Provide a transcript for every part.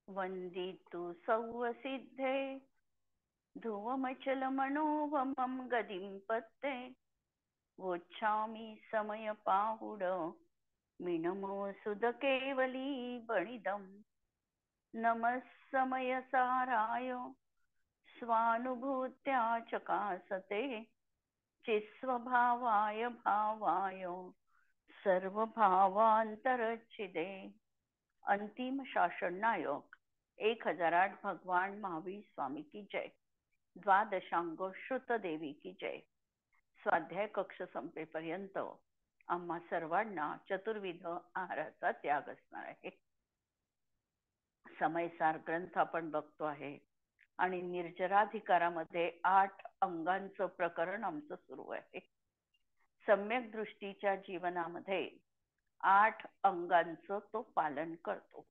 वन्दितु सौवसिद्धे ध्रुवमचलमनोवमं गदिं पत्ते वोच्छामि समयपाहुड मिनमोऽसुधकेवली बणिदम् नमः समयसाराय स्वानुभूत्या चकासते चिस्वभावाय भावाय सर्वभावांतरच्छिदे। अंतिम शासन नायक 1008 भगवान महावीर स्वामी की जय। द्वादशांग श्रुत देवी की जय। स्वाध्याय कक्ष संपेपर्यंत आम्हा सर्वांना चतुर्विध आहाराचा त्याग असणार आहे। समयसार ग्रंथ आपण बघतो आहे आणि निर्जराधिकारामध्ये 8 अंगांचं प्रकरण आमचं सुरू आहे। सम्यक दृष्टीच्या जीवनामध्ये 8 अंगांचं तो पालन करतो।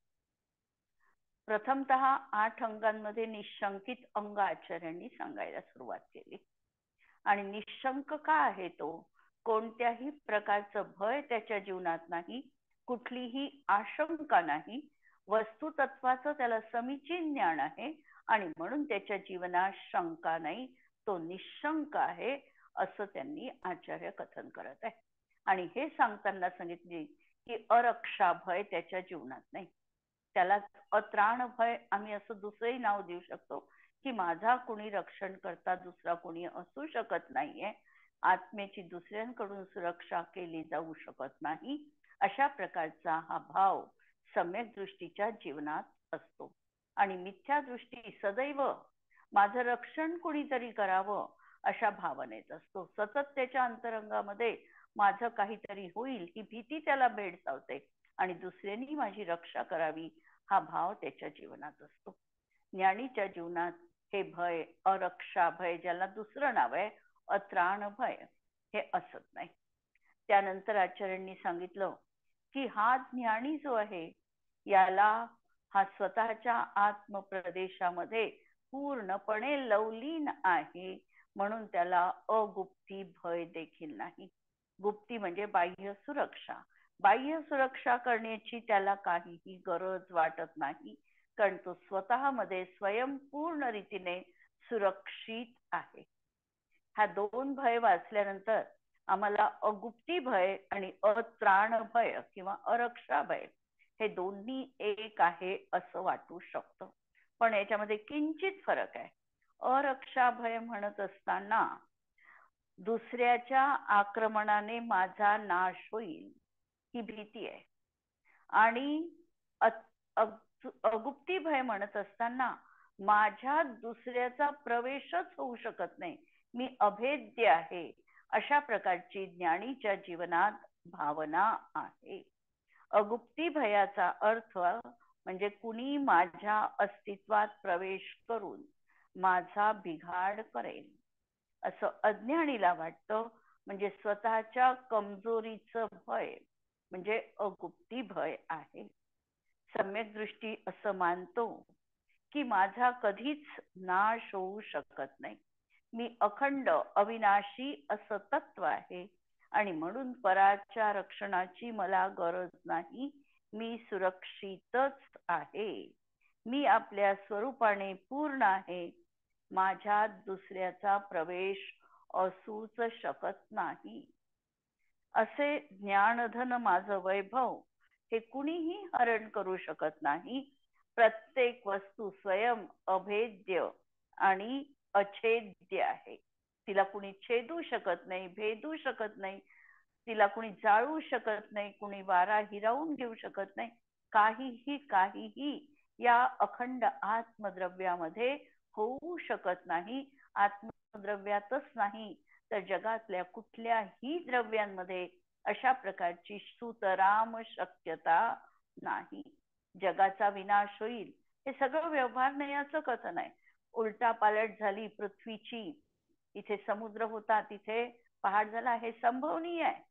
प्रथमतः 8 अंगांमध्ये निशंकित अंग आचार्यांनी सांगायला सुरुवात केली। आणि निशंक का आहे तो? कोणत्याही प्रकारचं भय त्याच्या जीवनात नाही, कुठलीही आशंका नाही, वस्तुतत्वाचं त्याला समीचीन ज्ञान आहे आणि म्हणून त्याच्या जीवनात शंका नाही, तो निशंक आहे असं त्यांनी आचार्य कथन करत आहे। आणि हे सांगताना सांगितले की अरक्षा भय त्याच्या जीवनात नाही, त्याला अत्राण भय आम्ही असं दुसरंही नाव देऊ शकतो की माझा कोणी रक्षण करता दुसरा कोणी असू शकत नाहीये, आत्म्याची दुसऱ्यांकडून सुरक्षा केली जाऊ शकत नाही, अशा प्रकारचा हा भाव सम्यक दृष्टीच्या जीवनात असतो। आणि मिथ्या दृष्टी सदैव माझं रक्षण कोणीतरी करावं अशा भावनेत असतो। सतत त्याच्या अंतरंगामध्ये माझं काहीतरी होईल ही भीती त्याला भेडसावते आणि दुसऱ्यांनी माझी रक्षा करावी हा भाव त्याच्या जीवनात असतो। ज्ञानीच्या जीवनात हे भय, अरक्षा भय, ज्याला दुसरं नाव आहे अत्राण भय, हे असत नाही। त्यानंतर आचार्यांनी सांगितलं की हा ज्ञानी जो आहे याला हा स्वतःच्या आत्मप्रदेशामध्ये पूर्णपणे लवलीन आहे, म्हणून त्याला अगुप्ती भय देखील नाही। गुप्ती म्हणजे बाह्य सुरक्षा, बाह्य सुरक्षा करण्याची त्याला काहीही गरज वाटत नाही, कारण तो स्वतःमध्ये स्वयंपूर्ण रीतीने सुरक्षित आहे। हा 2 भय वाचल्यानंतर आम्हाला अगुप्ती भय आणि अत्राण भय किंवा अरक्षा भय हे दोन्ही एक आहे असं वाटू शकतं, पण याच्यामध्ये किंचित फरक आहे। अरक्षा भय म्हणत असताना दुसऱ्याच्या आक्रमणाने माझा नाश होईल ही भीती आहे, आणि अगुप्ती भय म्हणत असताना माझ्या दुसऱ्याचा प्रवेशच होऊ शकत नाही, मी अभेद्य आहे, अशा प्रकारची ज्ञानीच्या जीवनात भावना आहे। अगुप्ती भयाचा अर्थ म्हणजे कुणी माझ्या अस्तित्वात प्रवेश करून माझा बिघाड करेल असं अज्ञानीला वाटतं, म्हणजे स्वतःच्या कमजोरीचं भय म्हणजे अगुप्ती भय आहे। सम्यक दृष्टी असं मानतो की माझा कधीच नाश होऊ शकत नाही, मी अखंड अविनाशी असं तत्व आहे आणि म्हणून पराच्या रक्षणाची मला गरज नाही, मी सुरक्षितच आहे, मी आपल्या स्वरूपाने पूर्ण आहे, माझ्यात दुसऱ्याचा प्रवेश असूच शकत नाही। असे ज्ञानधन माझं वैभव हे कुणीही हरण करू शकत नाही। प्रत्येक वस्तू स्वयं अभेद्य आणि अछेद्य आहे, तिला कुणी छेदू शकत नाही, भेदू शकत नाही, तिला कुणी जाळू शकत नाही, कुणी वारा हिरावून घेऊ शकत नाही, काहीही काहीही या अखंड आत्मद्रव्यामध्ये होऊ शकत नाही। आत्मद्रव्यातच नाही तर जगातल्या कुठल्याही द्रव्यांमध्ये अशा प्रकारची सुतराम शक्यता नाही। जगाचा विनाश होईल हे सगळं व्यवहारन्यायाचं कथन आहे। उलटा पालट झाली पृथ्वीची, इथे समुद्र होता तिथे पहाड झाला, हे संभवनीय आहे,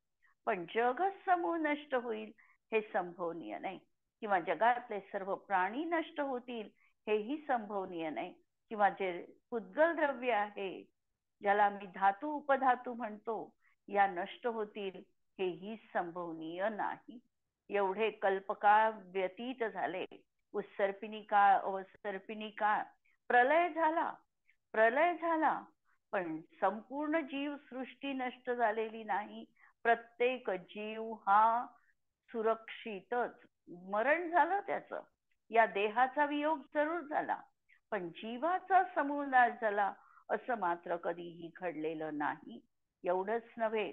पण जगच समूळ नष्ट होईल हे संभवनीय नाही, किंवा जगातले सर्व प्राणी नष्ट होतील हेही संभवनीय नाही, किंवा जे पुद्गल द्रव्य आहे ज्याला आम्ही धातू उपधातू म्हणतो या नष्ट होतील हेही संभवनीय नाही। एवढे कल्पकाळ व्यतीत झाले, उत्सर्पिणी काळ, अवसर्पिणी काळ, प्रलय झाला, पण संपूर्ण जीव सृष्टी नष्ट झालेली नाही. प्रत्येक जीव हा सुरक्षितच. मरण झालं त्याचं, या देहाचा वियोग जरूर झाला, पण जीवाचा समूळ नाश झाला असं मात्र कधीही घडलेलं नाही. एवढंच नव्हे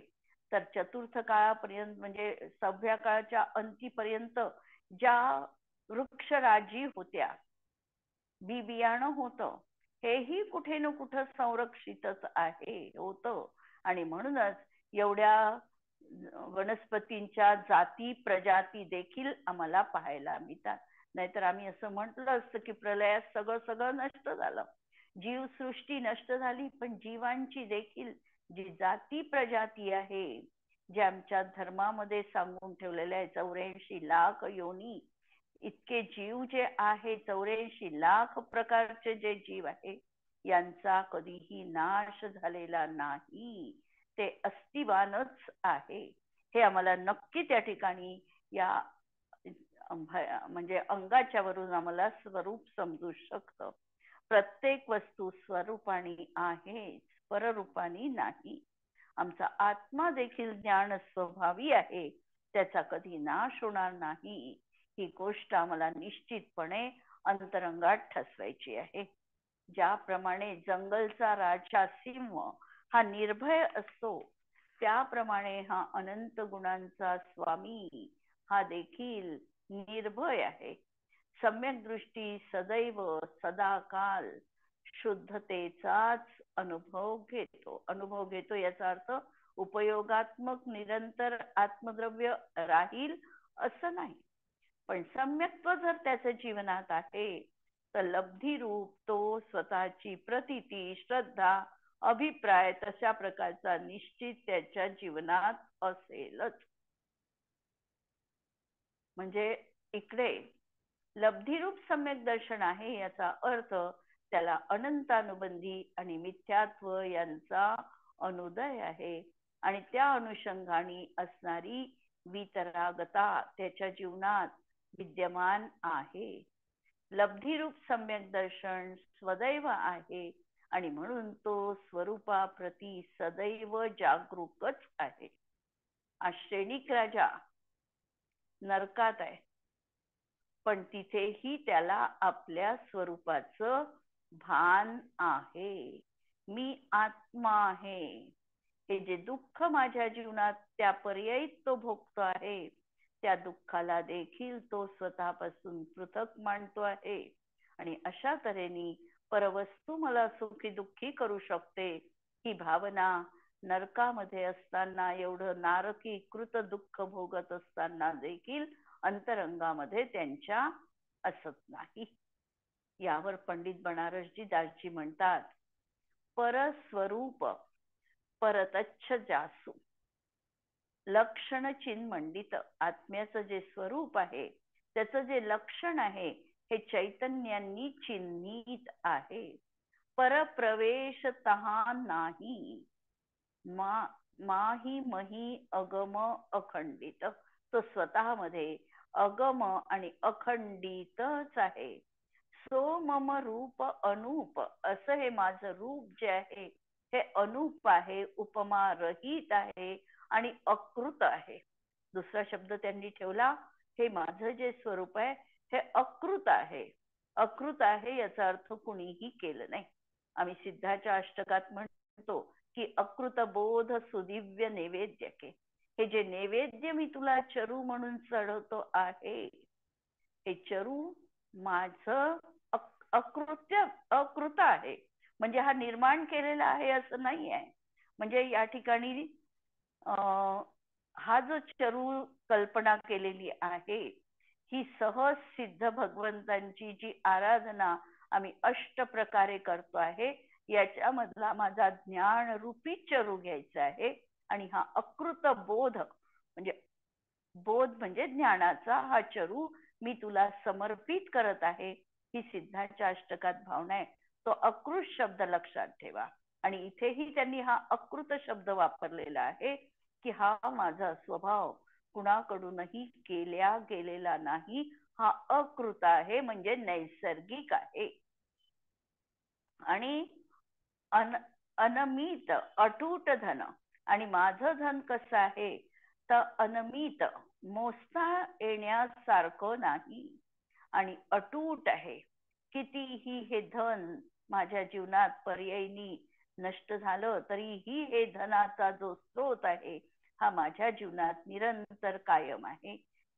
तर चतुर्थ काळापर्यंत म्हणजे 6व्या काळाच्या अंतीपर्यंत ज्या वृक्षराजी होत्या, बी बियाणं होतं, हेही कुठे न कुठं संरक्षितच होतं. आणि म्हणूनच एवढ्या वनस्पतींच्या जाती प्रजाती देखील आम्हाला पाहायला मिळतात. नाहीतर आम्ही असं म्हटलं असतं की प्रलयात सगळं नष्ट झालं, जीवसृष्टी नष्ट झाली, पण जीवांची देखील जी जाती प्रजाती आहे, जे आमच्या धर्मामध्ये सांगून ठेवलेले आहे, 84 लाख योनी इतके जीव जे आहे, 84 लाख प्रकारचे जे जीव आहे, यांचा कधीही नाश झालेला नाही. ते अस्तिवानच आहे. हे आम्हाला नक्की त्या ठिकाणी या म्हणजे अंगाच्या वरून आम्हाला स्वरूप समजू शकतं. प्रत्येक वस्तू स्वरूपाने आहे, पररूपाने नाही. आमचा आत्मा देखील ज्ञान स्वभावी आहे, त्याचा कधी नाश होणार नाही. ही गोष्ट आम्हाला निश्चितपणे अंतरंगात ठसवायची आहे. ज्याप्रमाणे जंगलचा राजा सिंह हा निर्भय असतो, त्याप्रमाणे हा अनंत गुणांचा स्वामी हा देखील निर्भय आहे. सम्यक दृष्टी सदैव सदाकाल शुद्धतेचाच अनुभव घेतो याचा अर्थ उपयोगात्मक निरंतर आत्मद्रव्य राहील असं नाही, पण सम्यक्त्व जर त्याच्या जीवनात आहे तर लब्धी रूप तो स्वतःची प्रतीती, श्रद्धा, अभिप्राय तशा प्रकारचा निश्चित त्याच्या जीवनात असेलच. म्हणजे इकडे लब्धिरूप सम्यक दर्शन आहे याचा अर्थ त्याला अनंतानुबंधी आणि मिथ्यात्व यांचा अनुदय आहे, आणि त्या अनुषंगाने असणारी वितरागता त्याच्या जीवनात विद्यमान आहे. लब्धिरूप सम्यक दर्शन स्वदैव आहे, आणि म्हणून तो स्वरूपाप्रती सदैव जागरूकच आहे. आश्रेणिक राजा नरकात आहे, पण तिथेही त्याला आपल्या स्वरूपाचं भान आहे. मी आत्मा आहे. हे जे दुःख माझ्या जीवनात त्या पर्यायी तो भोगतो आहे, त्या दुःखाला देखील तो स्वतःपासून पृथक मानतो आहे. आणि अशा तऱ्हेने परवस्तू मला सुखी दुःखी करू शकते, ही भावना नरकामध्ये असताना, एवढं नारकी कृत दुःख भोगत असताना देखील अंतरंगामध्ये त्यांच्या असत नाही. यावर पंडित बनारसजी दासजी म्हणतात, परस्वरूप परतच्छ जासू लक्षण चिन्ह मंडित. आत्म्याचं जे स्वरूप आहे, त्याचं जे लक्षण आहे, हे चैतन्यांनी चिन्हित आहे. परप्रवेश तहा नाही, माही मही अगम अखंडित. तो स्वतःमध्ये अगम आणि अखंडितच आहे. सो मम रूप अनूप, असं हे माझं रूप जे आहे हे अनूप आहे, उपमा रहित आहे आणि अकृत आहे. दुसरा शब्द त्यांनी ठेवला, हे माझं जे स्वरूप आहे हे अकृत आहे. अकृत आहे याचा अर्थ कुणीही केलं नाही. आम्ही सिद्धाच्या अष्टकात म्हणतो की अकृत बोध सुदिव्य नैवेद्यके. हे जे नैवेद्य मी तुला चरू म्हणून चढवतो आहे, हे चरू माझं अकृत आहे. म्हणजे हा निर्माण केलेला आहे असं नाही आहे. म्हणजे या ठिकाणी हा जो चरू कल्पना केलेली आहे, ही सहज सिद्ध भगवंतांची जी आराधना आम्ही अष्ट प्रकारे करतो आहे, याच्यामधला माझा ज्ञान रूपी चरू घ्यायचा आहे. आणि हा अकृत बोध म्हणजे ज्ञानाचा हा चरू मी तुला समर्पित करत आहे, ही सिद्धाच्या अष्टकात भावना आहे. तो अकृत शब्द लक्षात ठेवा. आणि इथेही त्यांनी हा अकृत शब्द वापरलेला आहे की हा माझा स्वभाव कुणाकडूनही केल्या गेलेला नाही, हा अकृत आहे, म्हणजे नैसर्गिक आहे. आणि अनमित अटूट धन, आणि माझं धन कसं आहे तर अनमित, मोजता येण्यासारखं नाही आणि अटूट आहे. कितीही हे धन माझ्या जीवनात पर्यायी नष्ट झालं तरीही हे धनाचा जो स्रोत आहे हा माझ्या जीवनात निरंतर कायम आहे.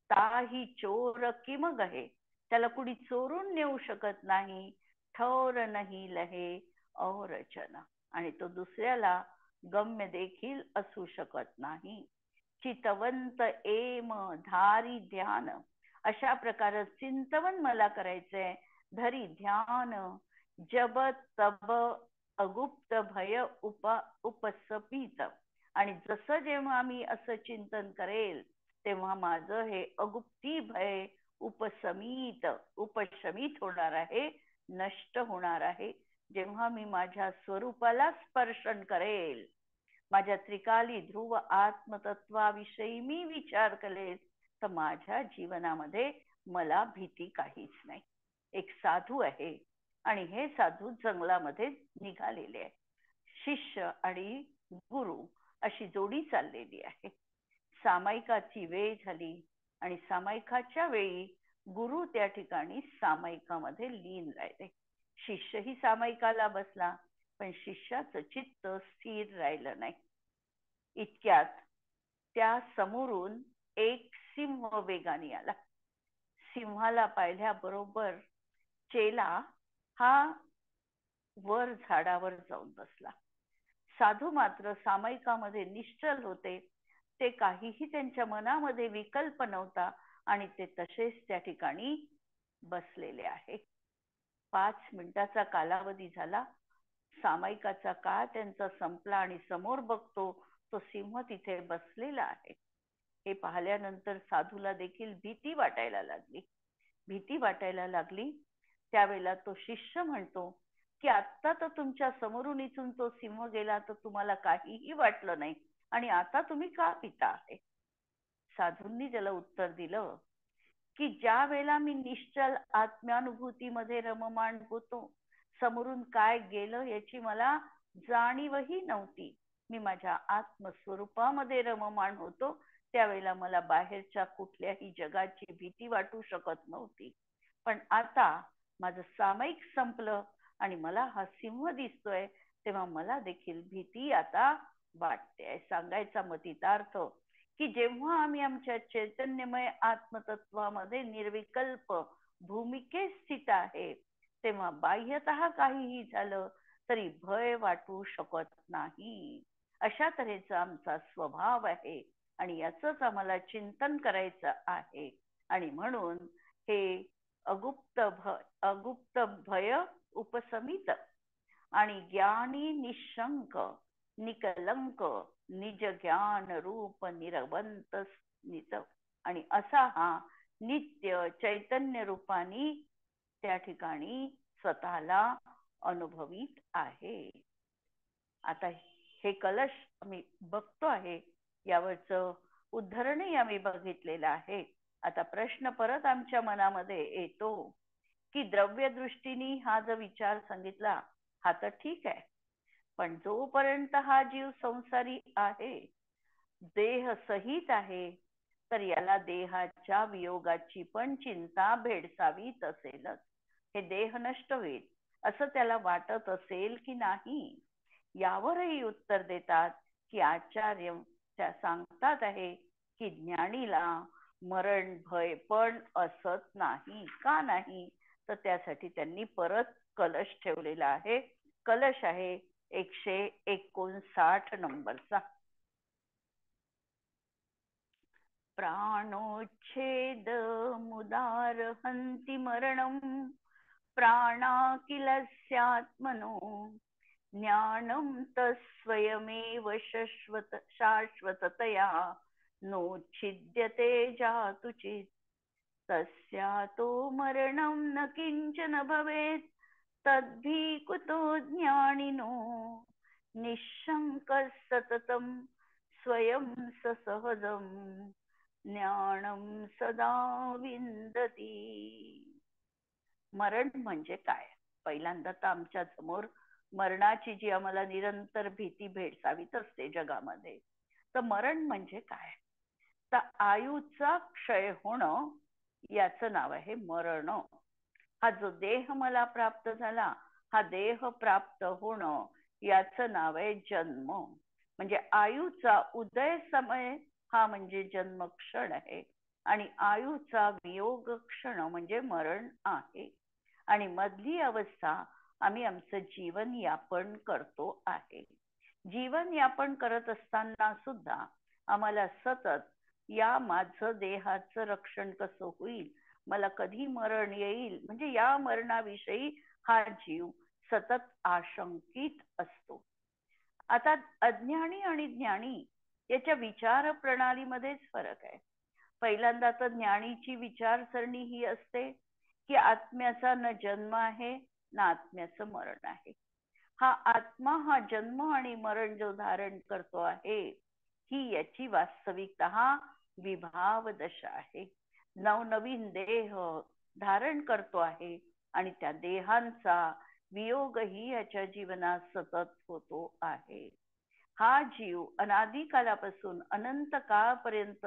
ताही चोर किम गहे, त्याला कुणी चोरून नेऊ शकत नाही. ठौर नाही लहे और जन, आणि तो दुसऱ्याला गम्य देखील असू शकत नाही. चितवंत एम धारी ध्यान, अशा प्रकारे चिंतवन मला करायचंय. धरी ध्यान जब तब अगुप्त भय उपसपित, आणि जसं जेव्हा मी असं चिंतन करेल तेव्हा माझं हे अगुप्ती भय उपशमित होणार आहे, नष्ट होणार आहे. जेव्हा मी माझ्या स्वरूपाला स्पर्शन करेल, माझ्या त्रिकाली ध्रुव आत्मतत्वाविषयी मी विचार करेल, तर माझ्या जीवनामध्ये मला भीती काहीच नाही. एक साधू आहे आणि हे साधू जंगलामध्ये निघालेले आहे. शिष्य आणि गुरु अशी जोडी चाललेली आहे. सामायिकाची वेळ झाली आणि सामायिकाच्या वेळी गुरु त्या ठिकाणी सामायिकामध्ये लीन राहिले. शिष्यही सामायिकाला बसला, पण शिष्याचं चित्त स्थिर राहिलं नाही. इतक्यात त्या समोरून एक सिंह वेगाने आला. सिंहाला पाहिल्याबरोबर चेला हा वर झाडावर जाऊन बसला. साधू मात्र सामायिकामध्ये निश्चल होते. ते काहीही त्यांच्या मनामध्ये विकल्प नव्हता आणि ते तसेच त्या ठिकाणी बसलेले आहे. 5 मिनिटाचा कालावधी झाला. सामायिकाचा काळ त्यांचा संपला आणि समोर बघतो तो सिंह तिथे बसलेला आहे. हे पाहिल्यानंतर साधूला देखील भीती वाटायला लागली. त्यावेळेला तो शिष्य म्हणतो की आता तर तुमच्या समोरून इथून तो सिंह गेला तर तुम्हाला काहीही वाटलं नाही, आणि आता तुम्ही का पिता आहे? साधूंनी त्याला उत्तर दिलं की ज्या वेळेला मी निश्चल आत्मानुभूतीमध्ये रममाण होतो, समोरून काय गेलं याची मला जाणीवही नव्हती. मी माझ्या आत्मस्वरूपामध्ये रममाण होतो, त्यावेळेला मला बाहेरच्या कुठल्याही जगाची भीती वाटू शकत नव्हती. पण आता माझं सामायिक संपलं आणि मला हा सिंह दिसतोय, तेव्हा मला देखील भीती आता वाटते. सांगायचा मतितार्थ की जेव्हा आम्ही आमच्या चैतन्यमय आत्मतत्वामध्ये निर्विकल्प भूमिकेत स्थित आहे, तेव्हा बाह्यतः काहीही झालं तरी भय वाटू शकत नाही. अशा तऱ्हेचा आमचा स्वभाव आहे आणि याचंच आम्हाला चिंतन करायचं आहे. आणि म्हणून हे अगुप्त भय उपसमित आणि ज्ञानी निशंक निकलंक निज ज्ञान रूप निरवंत नित, आणि असा हा नित्य चैतन्य रूपाने त्या ठिकाणी स्वतःला अनुभवित आहे. आता हे कलश आम्ही बघतो आहे, यावरच उद्धरणही आम्ही बघितलेलं आहे. आता प्रश्न परत आमच्या मनामध्ये येतो की द्रव्य दृष्टीने हा जो विचार सांगितला हा तर ठीक आहे, पण जोपर्यंत हा जीव संसारी आहे, देह सहित आहे, तर याला देहाच्या वियोगाची पण चिंता भेडसावीत असेलच. हे देह नष्ट होईल असं त्याला वाटत असेल की नाही, यावरही उत्तर देतात की आचार्य त्या सांगतात आहे की ज्ञानीला मरण भय पण असत नाही. का नाही? तर त्यासाठी त्यांनी परत कलश ठेवलेला आहे. कलश आहे 159 नंबरचा. प्राणोच्छेद मुदार हंती मरणम प्राणा किलस्यात्मनो ज्ञानम तस्वयमेव शाश्वततया नोच्छिद्यते जातुचित् तस्यातो मरणं न किंचन भवेत् तद्भी कुतो ज्ञानिनो निःशंक सततं स्वयं सहजम् ज्ञानम सदा विंदती. मरण म्हणजे काय? पहिल्यांदा तर आमच्या समोर मरणाची जी आम्हाला निरंतर भीती भेडसावीत असते जगामध्ये, तर मरण म्हणजे काय? तर आयुचा क्षय होणं याचं नाव आहे मरण. हा जो देह मला प्राप्त झाला, हा देह प्राप्त होणं याचं नाव आहे जन्म. म्हणजे आयुचा उदय समय हा म्हणजे जन्म क्षण आहे, आणि आयुचा वियोग क्षण म्हणजे मरण आहे. आणि मधली अवस्था आम्ही आमचं जीवन यापन करतो आहे. जीवन यापन करत असताना सुद्धा आम्हाला सतत या माझं देहाचं रक्षण कसं होईल, मला कधी मरण येईल, म्हणजे या मरणाविषयी हा जीव सतत आशंकित असतो. आता अज्ञानी आणि ज्ञानी याच्या विचार प्रणालीमध्येच फरक आहे. पहिल्यांदा तर ज्ञानीची विचारसरणी ही असते की आत्म्याचा न जन्म आहे ना आत्म्याचं मरण आहे. हा आत्मा हा जन्म आणि मरण जो धारण करतो आहे, ही याची वास्तविकता विभाव दशा आहे. नवनवीन देह धारण करतो आहे, आणि त्या देहांचा वियोगही याच्या जीवनात सतत होतो आहे. हा जीव अनादी कालापासून अनंत काळपर्यंत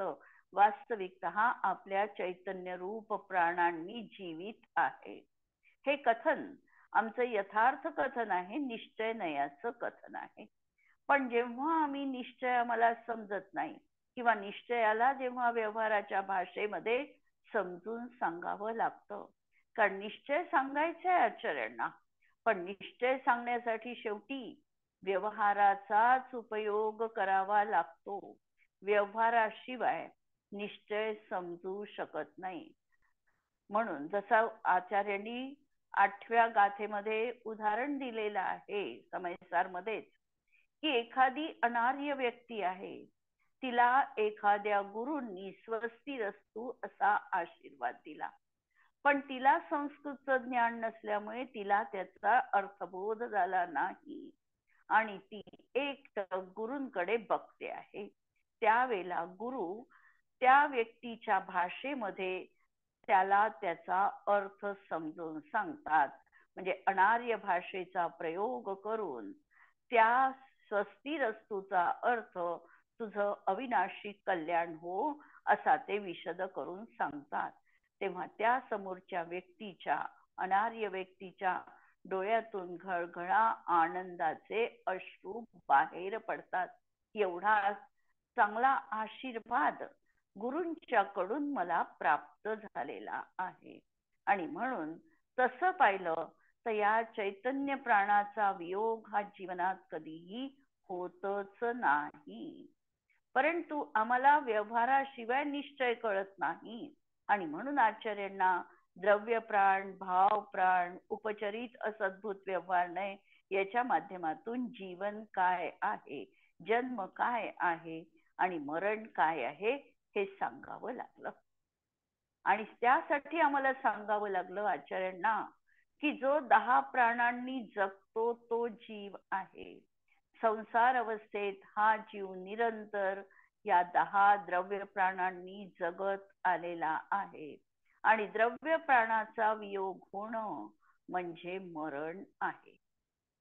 वास्तविकतः आपल्या चैतन्य रूप प्राणांनी जीवित आहे. हे कथन आमचं यथार्थ कथन आहे, निश्चय नयाचं कथन आहे. पण जेव्हा आम्ही निश्चय आम्हाला समजत नाही, किंवा निश्चयाला जेव्हा व्यवहाराच्या भाषेमध्ये समजून सांगावं लागतं, कारण निश्चय सांगायचे आचार्यांना, पण निश्चय सांगण्यासाठी शेवटी व्यवहाराचाच उपयोग करावा लागतो. व्यवहाराशिवाय निश्चय समजू शकत नाही. म्हणून जसा आचार्यांनी 8व्या गाथेमध्ये उदाहरण दिलेलं आहे समयसार मध्येच, की एखादी अनार्य व्यक्ती आहे, तिला एखाद्या गुरूंनी स्वस्तिरस्तु असा आशीर्वाद दिला, पण तिला संस्कृतचं ज्ञान नसल्यामुळे तिला त्याचा अर्थबोध झाला नाही, आणि ती एक गुरूंकडे बघते आहे. त्यावेळेला गुरु त्या व्यक्तीच्या भाषेमध्ये त्याला त्याचा अर्थ समजून सांगतात. म्हणजे अनार्य भाषेचा प्रयोग करून त्या स्वस्तिरस्तूचा अर्थ तुझं अविनाशी कल्याण हो असा ते विशद करून सांगतात. तेव्हा त्या समोरच्या व्यक्तीच्या, अनार्य व्यक्तीच्या डोळ्यातून घळघळा आनंदाचे अश्रू बाहेर पडतात. एवढा चांगला आशीर्वाद गुरूंच्याकडून मला प्राप्त झालेला आहे. आणि म्हणून तसं पाहिलं तर या चैतन्य प्राणाचा वियोग हा जीवनात कधीही होतच नाही. परंतु आम्हाला व्यवहाराशिवाय निश्चय कळत नाही, आणि म्हणून आचार्यांना द्रव्य प्राण, भाव प्राण, उपचरित असद्भुत व्यवहार नाही याच्या माध्यमातून जीवन काय आहे, जन्म काय आहे आणि मरण काय आहे हे सांगावं लागलं. आणि त्यासाठी आम्हाला सांगावं लागलं आचार्यांना की जो 10 प्राणांनी जगतो तो जीव आहे. संसार अवस्थेत हा जीव निरंतर या 10 द्रव्य प्राणांनी जगत आलेला आहे, आणि द्रव्य प्राणाचा वियोग होणं म्हणजे मरण आहे.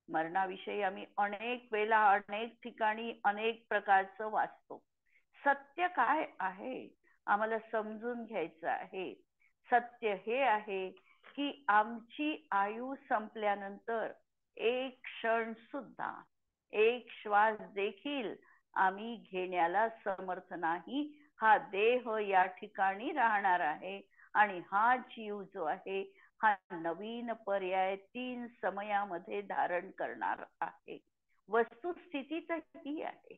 मरणाविषयी आम्ही अनेक वेळा अनेक ठिकाणी अनेक प्रकारचं वाचतो. सत्य काय आहे आम्हाला समजून घ्यायचं आहे. सत्य हे आहे की आमची आयु संपल्यानंतर एक क्षण सुद्धा, एक श्वास देखील आम्ही घेण्याला समर्थ नाही. हा देह या ठिकाणी राहणार आहे, आणि हा जीव जो आहे हा नवीन पर्याय 3 समयामध्ये धारण करणार आहे. वस्तुस्थिती तर ही आहे,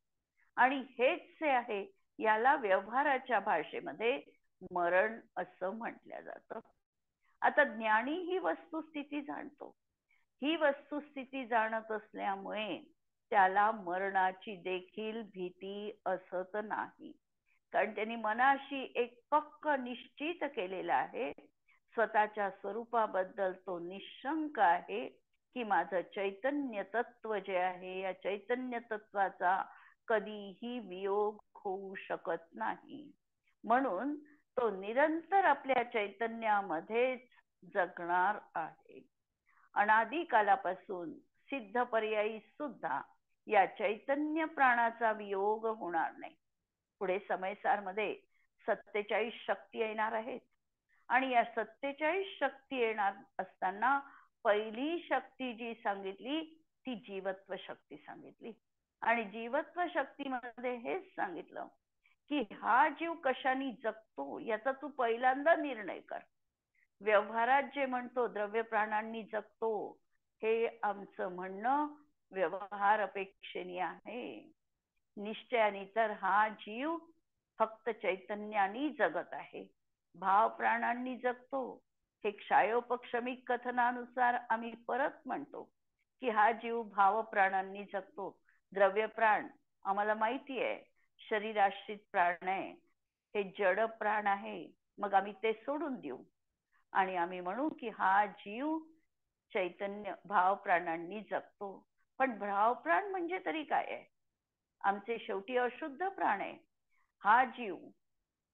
आणि हेच जे आहे याला व्यवहाराच्या भाषेमध्ये मरण असं म्हटलं जातं. आता ज्ञानी ही वस्तुस्थिती जाणतो. ही वस्तुस्थिती जाणत असल्यामुळे त्याला मरणाची देखील भीती असत नाही, कारण त्यांनी मनाशी एक पक्क निश्चित केलेला आहे. स्वतःच्या स्वरूपाबद्दल तो निशंक आहे की माझं चैतन्य तत्व जे आहे, या चैतन्य तत्वाचा कधीही वियोग होऊ शकत नाही. म्हणून तो निरंतर आपल्या चैतन्यामध्येच जगणार आहे. अनादी कालापासून सिद्ध पर्यायी सुद्धा या चैतन्य प्राणाचा वियोग होणार नाही. पुढे समयसार मध्ये 47 शक्ती येणार आहेत आणि या 47 शक्ती येणार असताना पहिली शक्ती जी सांगितली ती जीवत्व शक्ती सांगितली. आणि जीवत्व शक्तीमध्ये हेच सांगितलं की हा जीव कशाने जगतो याचा तू पहिल्यांदा निर्णय कर. व्यवहारात जे म्हणतो द्रव्य प्राणांनी जगतो हे आमचं म्हणणं व्यवहार अपेक्षेने आहे. निश्चयाने तर हा जीव फक्त चैतन्याने जगत आहे. भाव प्राणांनी जगतो हे क्षायोपक्षमिक कथनानुसार आम्ही परत म्हणतो की हा जीव भाव प्राणांनी जगतो. द्रव्य प्राण आम्हाला माहिती आहे शरीराश्रित प्राण आहे, हे जड प्राण आहे, मग आम्ही ते सोडून देऊ आणि आम्ही म्हणू की हा जीव चैतन्य भाव प्राणांनी जगतो. पण भाव प्राण म्हणजे तरी काय आहे? आमचे शेवटी अशुद्ध प्राण आहे. हा जीव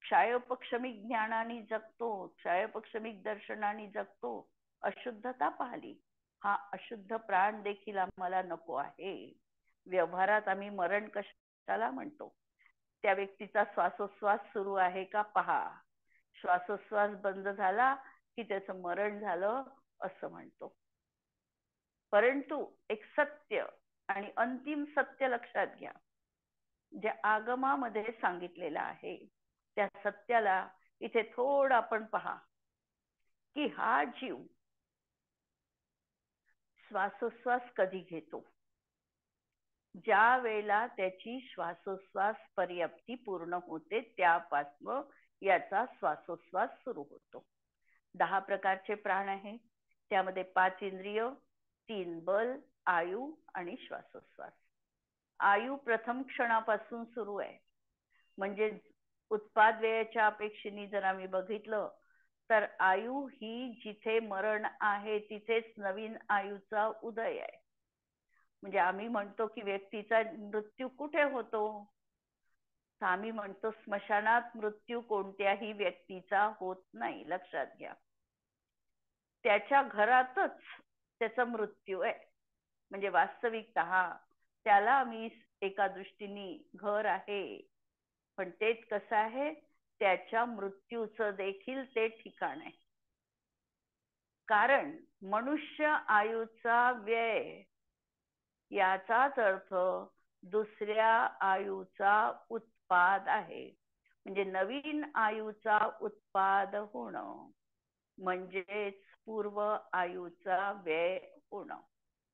क्षायोपक्षमिक ज्ञानाने जगतो, क्षायोपक्षमिक दर्शनाने जगतो, अशुद्धता पाहिली. हा अशुद्ध प्राण देखील आम्हाला नको आहे. व्यवहारात आम्ही मरण कशाला म्हणतो? त्या व्यक्तीचा श्वासोश्वास सुरू आहे का पहा. श्वासोश्वास बंद झाला की त्याचं मरण झालं असं म्हणतो. परंतु एक सत्य आणि अंतिम सत्य लक्षात घ्या, जे आगमामध्ये सांगितलेलं आहे त्या सत्याला इथे थोडं आपण पहा की हा जीव श्वासोश्वास कधी घेतो? ज्या वेळेला त्याची श्वासोश्वास पर्याप्ती पूर्ण होते त्यापासून याचा श्वासोश्वास सुरू होतो. 10 प्रकारचे प्राण आहे, त्यामध्ये 5 इंद्रिय, 3 बल, आयु आणि श्वासोश्वास. आयु प्रथम क्षणापासून सुरू आहे. म्हणजे उत्पाद वेळेच्या अपेक्षेने जर आम्ही बघितलं तर आयु ही जिथे मरण आहे तिथेच नवीन आयुचा उदय आहे. म्हणजे आम्ही म्हणतो की व्यक्तीचा मृत्यू कुठे होतो? आम्ही म्हणतो स्मशानात मृत्यू कोणत्याही व्यक्तीचा होत नाही, लक्षात घ्या. त्याच्या घरातच त्याचा मृत्यू आहे. म्हणजे वास्तविकतः त्याला आम्ही एका दृष्टीने घर आहे, पण तेच कसं आहे, त्याच्या मृत्यूचं देखील ते ठिकाण आहे. कारण मनुष्य आयुचा व्यय याचाच अर्थ दुसऱ्या आयुचा उत्पाद आहे. म्हणजे नवीन आयुचा उत्पाद होणं म्हणजेच पूर्व आयुचा व्यय होणं.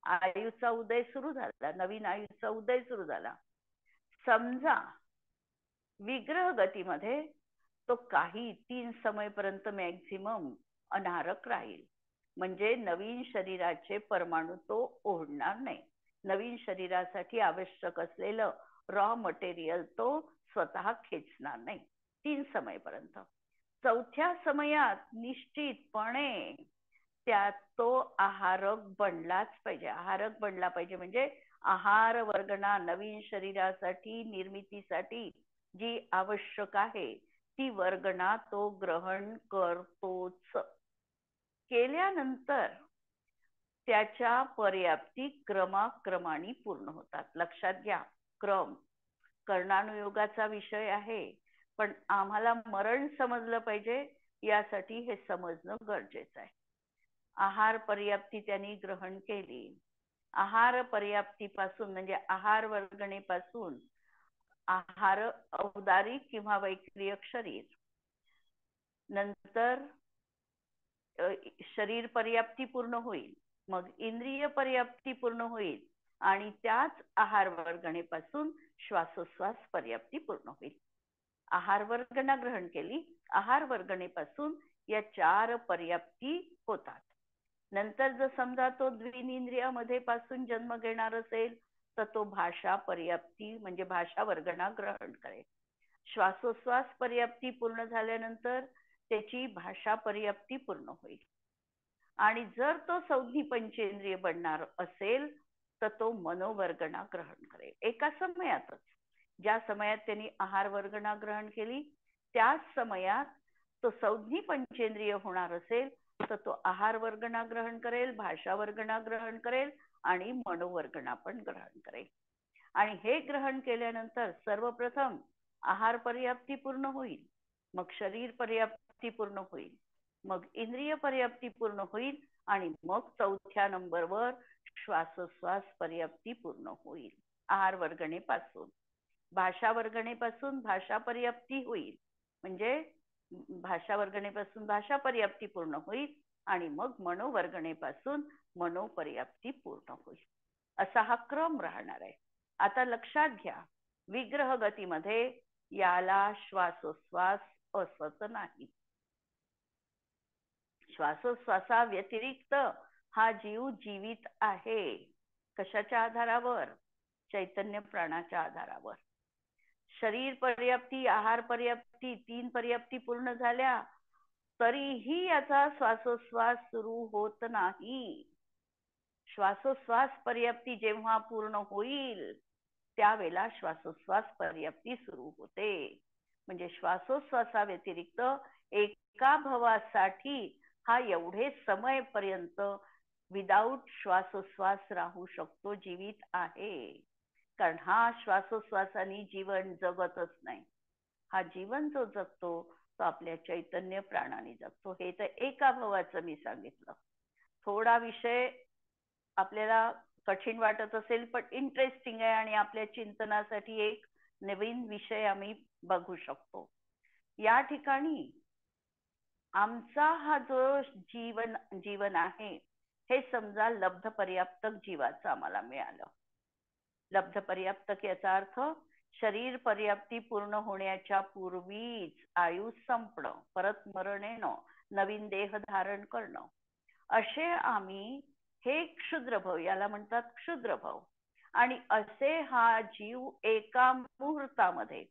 आयुचा उदय सुरू झाला, नवीन आयुचा उदय सुरू झाला. समजा विग्रह गतीमध्ये तो काही 3 समयपर्यंत मॅक्झिमम अनारक राहील. म्हणजे नवीन शरीराचे परमाणू तो ओढणार नाही. नवीन शरीरासाठी आवश्यक असलेलं रॉ मटेरियल तो स्वतः खेचणार नाही 3 समयपर्यंत. 4थ्या समयात निश्चितपणे त्यात तो आहारक बनलाच पाहिजे. आहारक बनला पाहिजे म्हणजे आहार वर्गणा नवीन शरीरासाठी निर्मितीसाठी जी आवश्यक आहे ती वर्गणा तो ग्रहण करतोच. केल्यानंतर त्याच्या पर्याप्ती क्रमाक्रमाने पूर्ण होतात. लक्षात घ्या, क्रम कर्णानुयोगाचा विषय आहे, पण आम्हाला मरण समजलं पाहिजे यासाठी हे समजणं गरजेचं आहे. आहार पर्याप्ती त्यांनी ग्रहण केली. आहार पर्याप्तीपासून म्हणजे आहार वर्गणेपासून आहार औदारिक किंवा वैक्रियक शरीर, नंतर शरीर पर्याप्ती पूर्ण होईल, मग इंद्रिय पर्याप्ती पूर्ण होईल आणि त्याच आहार वर्गणेपासून श्वासोश्वास पर्याप्ती पूर्ण होईल. आहार वर्गणा ग्रहण केली, आहार वर्गणेपासून या 4 पर्याप्ती होतात. नंतर जर समजा तो द्विनिंद्रियामध्ये पासून जन्म घेणार असेल तर तो भाषा पर्याप्ती म्हणजे भाषा वर्गणा ग्रहण करेल. श्वासोश्वास पर्याप्ती पूर्ण झाल्यानंतर त्याची भाषा पर्याप्ती पूर्ण होईल. आणि जर तो संज्ञी पंचेंद्रिय बनणार असेल तर तो मनोवर्गणा ग्रहण करेल एका समयातच. ज्या समयात त्यांनी आहार वर्गणा ग्रहण केली त्याच समयात तो संज्ञी पंचेंद्रिय होणार असेल तर तो आहार वर्गणा ग्रहण करेल, भाषा वर्गणा ग्रहण करेल आणि मनोवर्गणा पण ग्रहण करेल. आणि हे ग्रहण केल्यानंतर सर्वप्रथम आहार पर्याप्ती पूर्ण होईल, मग शरीर पर्याप्ती पूर्ण होईल, मग इंद्रिय पर्याप्ती पूर्ण होईल आणि मग चौथ्या नंबरवर श्वासोश्वास पर्याप्ती पूर्ण होईल. आहार वर्गणेपासून भाषा वर्गणेपासून भाषा पर्याप्ती होईल, म्हणजे भाषा वर्गणेपासून भाषा पर्याप्ती पूर्ण होईल आणि मग मनोवर्गणेपासून मनोपर्याप्ती पूर्ण होईल. असा हा क्रम राहणार आहे. आता लक्षात घ्या, विग्रह गतीमध्ये याला श्वासोश्वास असत नाही. श्वासोश्वासा व्यतिरिक्त हा जीव जीवित आहे. कशाच्या आधारावर? चैतन्य प्राणाच्या आधारावर. शरीर पर्याप्ती, आहार पर्याप्ती, 3 पर्याप्ती पूर्ण झाल्या तरीही याचा श्वासोश्वास सुरू होत नाही. श्वासोश्वास पर्याप्ती जेव्हा पूर्ण होईल त्यावेळेला श्वासोश्वास पर्याप्ती सुरू होते. म्हणजे श्वासोश्वासा व्यतिरिक्त एका भवासाठी हा एवढे समयपर्यंत विदाऊट श्वासोश्वास राहू शकतो, जीवित आहे. कारण हा श्वासोश्वासाने जीवन जगतच नाही. हा जीवन जो जगतो तो आपल्या चैतन्य प्राणाने जगतो. हे तर एका भवाचं मी सांगितलं. थोडा विषय आपल्याला कठीण वाटत असेल पण इंटरेस्टिंग आहे आणि आपल्या चिंतनासाठी एक नवीन विषय आम्ही बघू शकतो. या ठिकाणी आमचा हा जो जीवन आहे हे समजा लब्ध पर्याप्तक जीवाचं आम्हाला मिळालं. लब्ध पर्याप्तक याचा अर्थ शरीर पर्याप्ती पूर्ण होण्याच्या पूर्वीच आयुष संपणं, परत मरण येणं, नवीन देह धारण करणं, असे आम्ही हे क्षुद्रभव, याला म्हणतात क्षुद्रभव. आणि असे हा जीव एका मुहूर्तामध्ये,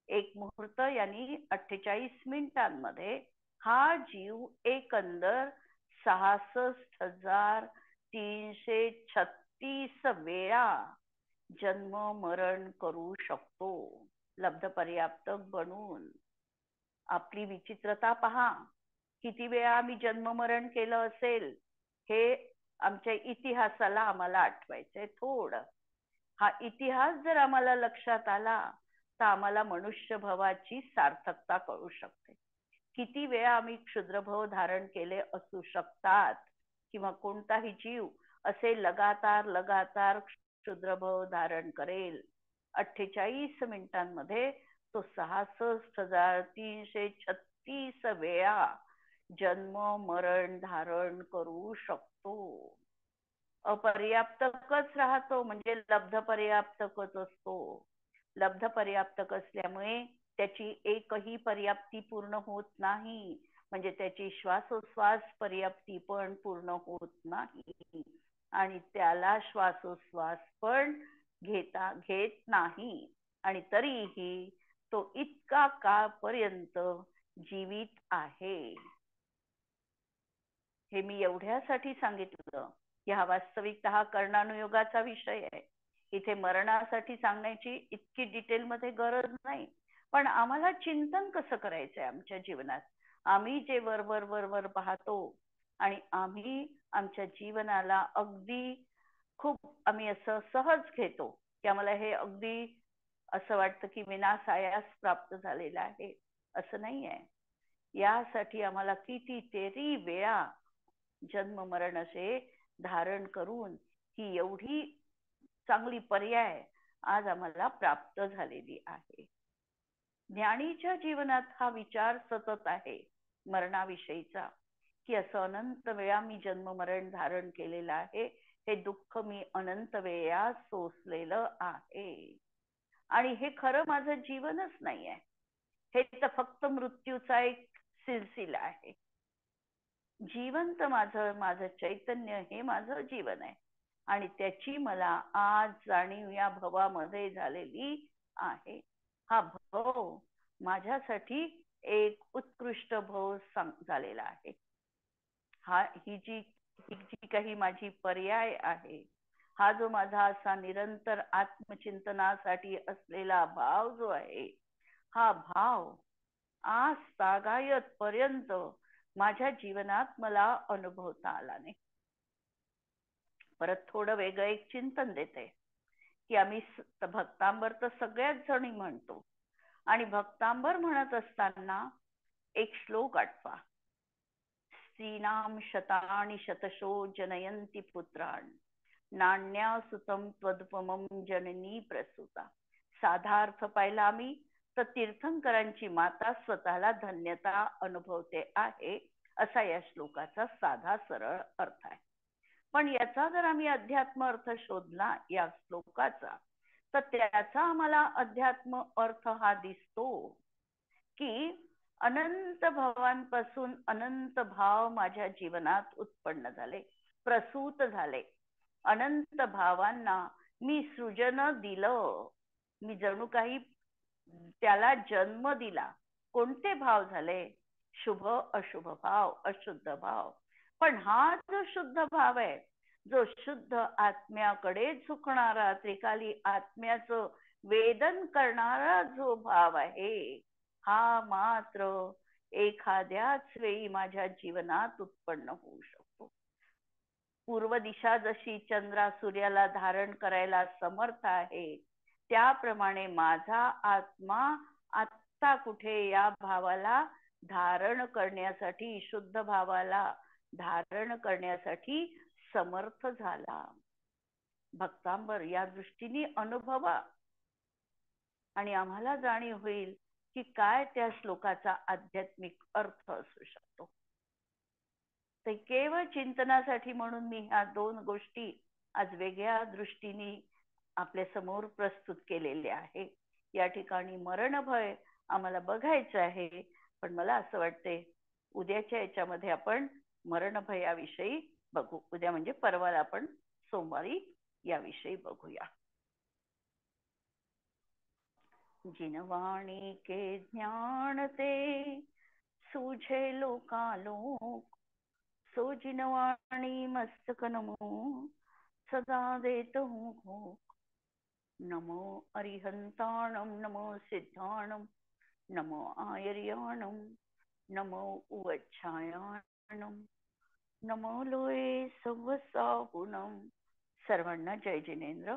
एक मुहूर्त यांनी 48 मिनिटांमध्ये हा जीव एकंदर 66,336 वेळा जन्म मरण करू शकतो लब्ध पर्याप्तक बनून. आपली विचित्रता पहा, किती वेळा आम्ही जन्म मरण केलं असेल हे आमच्या इतिहासाला आम्हाला आठवायचंय थोडं. हा इतिहास जर आम्हाला लक्षात आला तर आम्हाला मनुष्य भवाची सार्थकता कळू शकते. किती वेळा आम्ही क्षुद्रभव धारण केले असू शकतात, किंवा कोणताही जीव असे लगातार क्षुद्रभव धारण करेल. 48 मिनिटांमध्ये तो 66,336 वेळा जन्म मरण धारण करू शकतो. अपर्याप्तकच राहतो म्हणजे लब्ध पर्याप्तकच असतो. लब्ध पर्याप्तक असल्यामुळे त्याची एकही पर्याप्ती पूर्ण होत नाही, म्हणजे त्याची श्वासोश्वास पर्याप्ती पण पूर्ण होत नाही आणि त्याला श्वासोश्वास पण घेत नाही. आणि तरीही तो इतका काळपर्यंत जीवित आहे. हे मी एवढ्यासाठी सांगितलं की हा वास्तविकतः कर्णानुयोगाचा विषय आहे. इथे मरणासाठी सांगण्याची इतकी डिटेलमध्ये गरज नाही, पण आम्हाला चिंतन कसं करायचंय आमच्या जीवनात. आम्ही जे वर पाहतो आणि आम्ही आमच्या जीवनाला अगदी खूप आम्ही असं सहज घेतो की आम्हाला हे अगदी असं वाटतं की विनासायास प्राप्त झालेलं आहे. असं नाही आहे. यासाठी आम्हाला कितीतरी वेळा जन्म मरण असे धारण करून ही एवढी चांगली पर्याय आज आम्हाला प्राप्त झालेली आहे. ज्ञानीच्या जीवनात हा विचार सतत आहे मरणाविषयीचा, की असं अनंत वेळा मी जन्म मरण धारण केलेलं आहे, हे दुःख मी अनंत वेळा सोसलेलं आहे आणि हे खरं माझं जीवनच नाही आहे. हे तर फक्त मृत्यूचा एक सिलसिला आहे. जिवंत माझं चैतन्य हे माझं जीवन आहे आणि त्याची मला आज जाणीव या भवामध्ये झालेली आहे. हा भव माझ्यासाठी एक उत्कृष्ट भव झालेला आहे. ही जी काही माझी पर्याय आहे, हा जो माझा असा निरंतर आत्मचिंतनासाठी असलेला भाव जो आहे, हा भाव आज तागायत पर्यंत माझ्या जीवनात मला अनुभवता आला नाही. परत थोडं वेगळं एक चिंतन देते की आम्ही भक्तांबर तर सगळ्याच जणी म्हणतो, आणि भक्तांबर म्हणत असताना एक श्लोक आठवा. स्त्रीणाम शतानि शतशो जनयन्ति पुत्रान् नान्यासुतं त्वदुपमं जननी प्रसूता. साधा अर्थ पाहिला आम्ही तर तीर्थंकरांची माता स्वतःला धन्यता अनुभवते आहे, असा या श्लोकाचा साधा सरळ अर्थ आहे. पण याचा जर आम्ही अध्यात्म अर्थ शोधला या श्लोकाचा, तर त्याचा आम्हाला अध्यात्म अर्थ हा दिसतो की अनंत भावांपासून अनंत भाव माझ्या जीवनात उत्पन्न झाले, प्रसूत झाले. अनंत भावांना मी सृजन दिलं, मी जणू काही त्याला जन्म दिला. कोणते भाव झाले? शुभ अशुभ भाव, अशुद्ध भाव. पण हा जो शुद्ध भाव आहे, जो शुद्ध आत्म्याकडे झुकणारा, त्रिकाली आत्म्याचं वेदन करणारा जो भाव आहे, हा मात्र एखाद्याच वेळी माझ्या जीवनात उत्पन्न होऊ शकतो. पूर्व दिशा जशी चंद्रा सूर्याला धारण करायला समर्थ आहे, त्याप्रमाणे माझा आत्मा आत्ता कुठे या भावाला धारण करण्यासाठी, शुद्ध भावाला धारण करण्यासाठी समर्थ झाला. भक्तांबर या दृष्टीने अनुभवा आणि आम्हाला जाणीव होईल की काय त्या श्लोकाचा आध्यात्मिक अर्थ असू शकतो. ते केवळ चिंतनासाठी म्हणून मी ह्या दोन गोष्टी आज वेगळ्या दृष्टीने आपल्या समोर प्रस्तुत केलेले आहे. या ठिकाणी मरण भय आम्हाला बघायचं आहे, पण मला असं वाटते उद्याच्या याच्यामध्ये आपण मरण भयाविषयी बघू. उद्या म्हणजे परवाला आपण सोमवारी याविषयी बघूया. जिनवाणी के ज्ञान ते सूझे लोकालोक, सो जिनवाणी मस्तक नमो सदा देत हूँ घोक. नमो अरिहंताणम, नमो सिद्धाणम, नमो आयर्याणम, नमो उवच्छायाणम, नमो लोये सव्वसाहुणम. सर्वांना जय जिनेंद्र.